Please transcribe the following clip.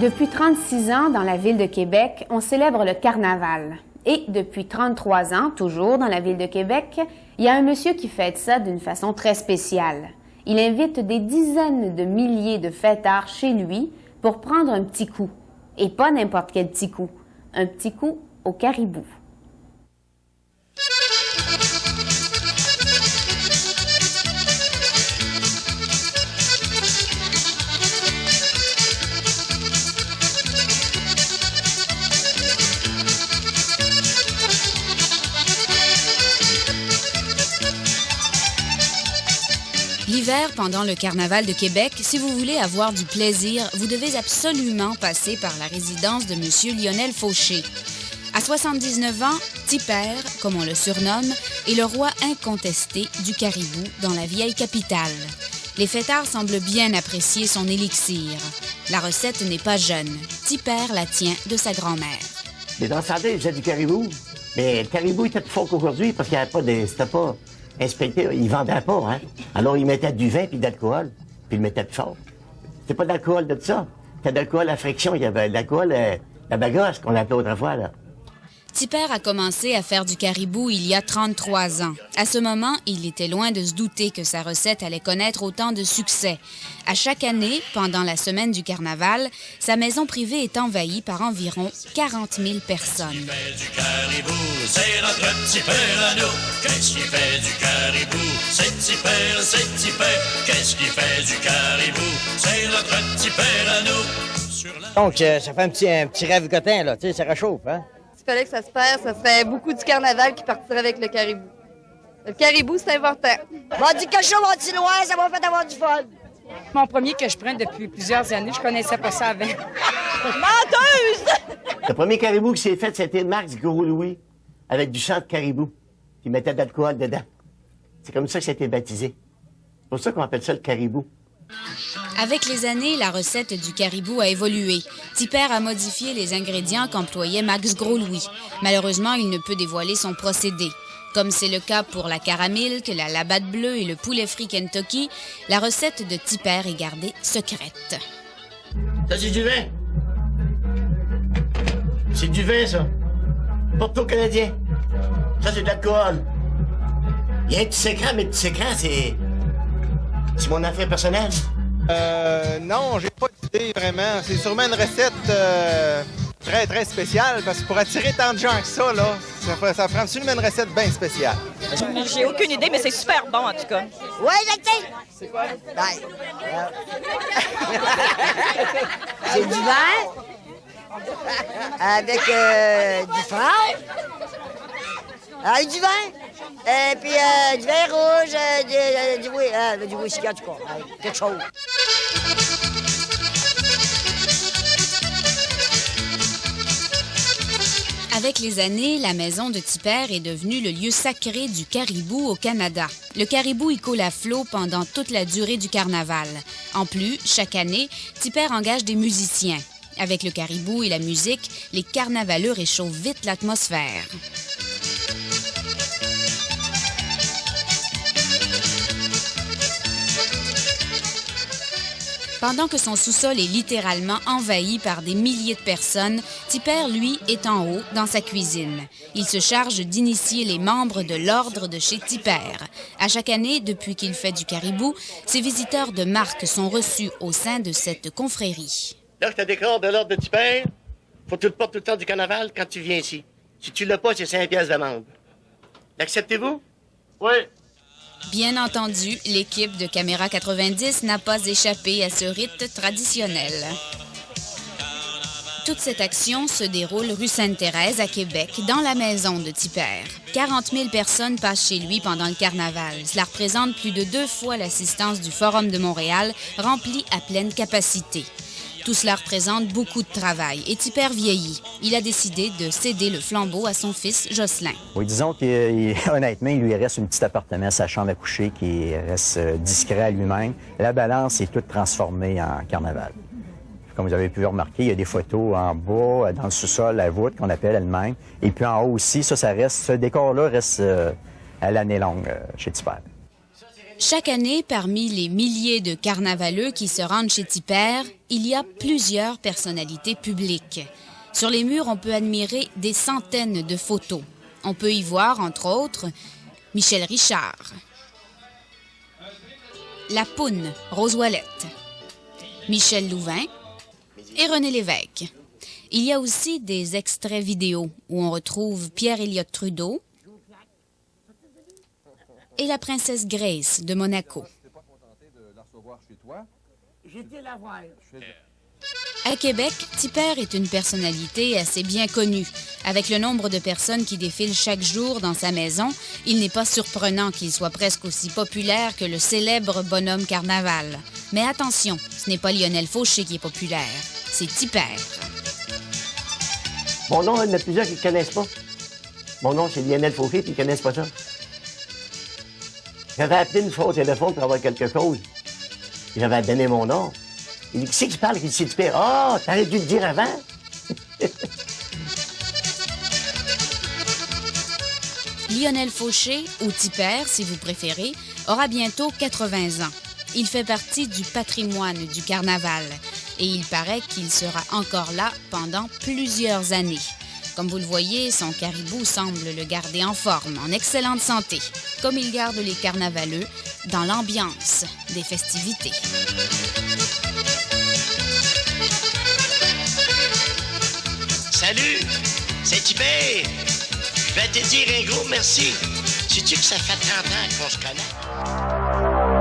Depuis 36 ans, dans la ville de Québec, on célèbre le carnaval. Et depuis 33 ans, toujours dans la ville de Québec, il y a un monsieur qui fête ça d'une façon très spéciale. Il invite des dizaines de milliers de fêtards chez lui pour prendre un petit coup. Et pas n'importe quel petit coup. Un petit coup au caribou. L'hiver, pendant le Carnaval de Québec, si vous voulez avoir du plaisir, vous devez absolument passer par la résidence de M. Lionel Fauché. À 79 ans, Tipper, comme on le surnomme, est le roi incontesté du caribou dans la vieille capitale. Les fêtards semblent bien apprécier son élixir. La recette n'est pas jeune. Tipper la tient de sa grand-mère. Mais dans ce temps-là, ils faisaient du caribou. Mais le caribou était plus fort qu'aujourd'hui parce qu'il n'y avait pas de... C'était pas inspecté. Ils vendaient pas, hein. Alors, ils mettaient du vin puis de l'alcool, puis ils le mettaient plus fort. C'était pas de l'alcool de ça. C'était de l'alcool à friction. Il y avait de l'alcool, la bagasse qu'on appelait autrefois, là. Tipper a commencé à faire du caribou il y a 33 ans. À ce moment, il était loin de se douter que sa recette allait connaître autant de succès. À chaque année, pendant la semaine du carnaval, sa maison privée est envahie par environ 40 000 personnes. Qu'est-ce qui fait du caribou? C'est notre Tipper à nous. Qu'est-ce qui fait du caribou? C'est Tipper, c'est Tipper. Qu'est-ce qui fait du caribou? C'est notre Tipper à nous. Donc, ça fait un petit rêve cotin, là. Tu sais, ça réchauffe, hein? S'il fallait que ça se perde, ça serait beaucoup du carnaval qui partirait avec le caribou. Le caribou, c'est important. On dit quelque chose, on dit loin, ça va faire avoir du fun. Mon premier que je prends depuis plusieurs années, je connaissais pas ça avant. Menteuse! Le premier caribou qui s'est fait, c'était Marc Gros Louis, avec du sang de caribou, qui mettait de l'alcool dedans. C'est comme ça que ça a été baptisé. C'est pour ça qu'on appelle ça le caribou. Avec les années, la recette du caribou a évolué. Tipper a modifié les ingrédients qu'employait Max Gros-Louis. Malheureusement, il ne peut dévoiler son procédé. Comme c'est le cas pour la caramilk, la labatte bleue et le poulet frit Kentucky, la recette de Tipper est gardée secrète. Ça, c'est du vin. C'est du vin, ça. Porto-canadien. Ça, c'est de l'alcool. Il y a un petit secret, mais le petit secret, c'est mon affaire personnelle. Non, j'ai pas d'idée vraiment. C'est sûrement une recette très, très spéciale parce que pour attirer tant de gens que ça, là, ça prend absolument une recette bien spéciale. J'ai aucune idée, mais c'est super bon en tout cas. Oui, je sais. C'est quoi? C'est du vin avec du fromage. Avec du vin. Et puis du vin rouge, du whisky, en tout cas. Quelque chose. Avec les années, la maison de Tipper est devenue le lieu sacré du caribou au Canada. Le caribou y coule à flot pendant toute la durée du carnaval. En plus, chaque année, Tipper engage des musiciens. Avec le caribou et la musique, les carnavaleux réchauffent vite l'atmosphère. Pendant que son sous-sol est littéralement envahi par des milliers de personnes, Tipper, lui, est en haut, dans sa cuisine. Il se charge d'initier les membres de l'ordre de chez Tipper. À chaque année, depuis qu'il fait du caribou, ses visiteurs de marque sont reçus au sein de cette confrérie. Là, je te déclare de l'ordre de Tipper. Faut que tu le portes tout le temps du carnaval quand tu viens ici. Si tu l'as pas, c'est 5 piastres d'amende. L'acceptez-vous? Oui. Bien entendu, l'équipe de Caméra 90 n'a pas échappé à ce rite traditionnel. Toute cette action se déroule rue Sainte-Thérèse à Québec, dans la maison de Tipper. 40 000 personnes passent chez lui pendant le carnaval. Cela représente plus de 2 fois l'assistance du Forum de Montréal, rempli à pleine capacité. Tout cela représente beaucoup de travail et Tipper vieillit. Il a décidé de céder le flambeau à son fils Jocelyn. Oui, disons qu'honnêtement, il lui reste un petit appartement, sa chambre à coucher, qui reste discret à lui-même. La balance est toute transformée en carnaval. Comme vous avez pu remarquer, il y a des photos en bas, dans le sous-sol, la voûte qu'on appelle elle-même. Et puis en haut aussi, ça reste, ce décor-là reste à l'année longue chez Tipper. Chaque année, parmi les milliers de carnavaleux qui se rendent chez Tipper, il y a plusieurs personnalités publiques. Sur les murs, on peut admirer des centaines de photos. On peut y voir, entre autres, Michel Richard, La Poune, Rose Ouellette, Michel Louvain et René Lévesque. Il y a aussi des extraits vidéo où on retrouve Pierre-Éliott Trudeau et la princesse Grace de Monaco. À Québec, Tipper est une personnalité assez bien connue. Avec le nombre de personnes qui défilent chaque jour dans sa maison, il n'est pas surprenant qu'il soit presque aussi populaire que le célèbre bonhomme Carnaval. Mais attention, ce n'est pas Lionel Fauché qui est populaire, c'est Tipper. Mon nom, il y en a plusieurs qui ne connaissent pas. Mon nom, c'est Lionel Fauché, puis ils ne connaissent pas ça. J'avais appelé une fois au téléphone pour avoir quelque chose. J'avais donné mon nom. Il dit, qui c'est qui parle? Il dit, c'est Tipper. Ah, t'aurais dû le dire avant. Lionel Fauché, ou Tipper, si vous préférez, aura bientôt 80 ans. Il fait partie du patrimoine du carnaval et il paraît qu'il sera encore là pendant plusieurs années. Comme vous le voyez, son caribou semble le garder en forme, en excellente santé, comme il garde les carnavaleux dans l'ambiance des festivités. Salut, c'est Tipper. Je vais te dire un gros merci. Sais-tu que ça fait 30 ans qu'on se connaît?